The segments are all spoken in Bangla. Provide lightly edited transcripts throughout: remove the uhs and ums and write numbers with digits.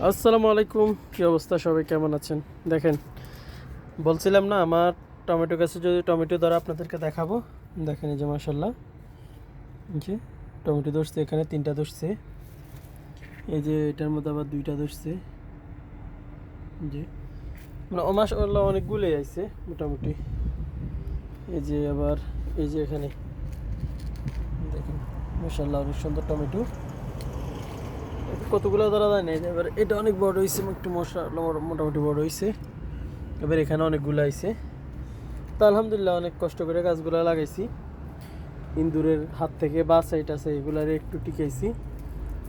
আসসালামু আলাইকুম, কী অবস্থা? সবাই কেমন আছেন? দেখেন, বলছিলাম না আমার টমেটো গাছে যদি টমেটো ধরা আপনাদেরকে দেখাবো। দেখেন এই যে মাসাল্লাহ, যে টমেটো ধরছে, এখানে 3টা ধরছে, এই যে এটার মধ্যে আবার 2টা ধরছে। যে মানে মাসাল্লাহ অনেকগুলোই আইছে মোটামুটি। এই যে আবার এই যে এখানে দেখেন মাসাল্লাহ অনেক সুন্দর টমেটো। কতগুলো ধরা যায় না, এই যে এবার এটা অনেক বড় হয়েছে, একটু মোটামুটি বড় হয়েছে। এবার এখানে অনেকগুলো আইছে। তো আলহামদুলিল্লাহ অনেক কষ্ট করে গাছগুলো লাগাইছি, ইন্দুরের হাত থেকে বাঁচাই টাচাই এগুলারে একটু টিকাইছি।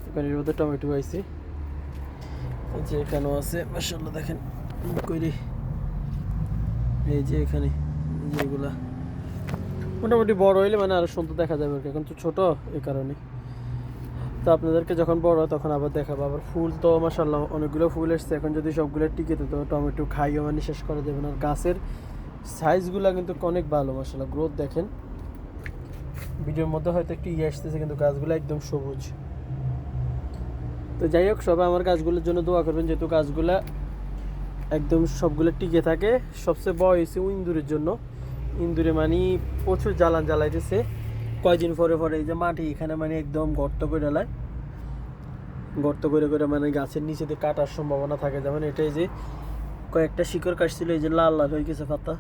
এখানের মধ্যে টমেটো আইছে, এই যে এখানেও আছে মাশাআল্লাহ। দেখেন কইরে, এই যে এখানে এই যে এগুলা মোটামুটি বড় হইলে মানে আরো সুন্দর দেখা যাবে। এখন তো ছোট, এই কারণে। তো আপনাদেরকে যখন বড় হয় তখন আবার দেখাবো। আবার ফুল তো মাশাআল্লাহ অনেকগুলো ফুল এসছে। এখন যদি সবগুলো টিকে তো টমেটো খাইও মানে শেষ করা যাবে না। আর গাছের সাইজগুলো কিন্তু অনেক ভালো মাশাআল্লাহ, গ্রোথ দেখেন। ভিডিওর মধ্যে হয়তো একটু আসতেছে, কিন্তু গাছগুলো একদম সবুজ। তো যাই হোক, সবাই আমার গাছগুলোর জন্য দোয়া করবেন, যেহেতু গাছগুলা একদম সবগুলো টিকে থাকে। সবচেয়ে বড় হয়েছে ইন্দুরের জন্য। ইন্দুরে মানে প্রচুর জ্বালাইতেছে। কয়দিন পরে পরে এই যে মাটি এখানে মানে একদম গর্ত করে ডালায়, গর্ত করে করে মানে গাছের নিচে দিয়ে কাটার সম্ভাবনা থাকে। যেমন এটাই যে কয়েকটা শিকড় কাটছিল, এই যে লাল লাল হয়ে গেছে পাতা।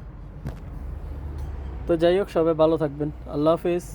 তো যাই হোক, সবাই ভালো থাকবেন। আল্লাহ হাফেজ।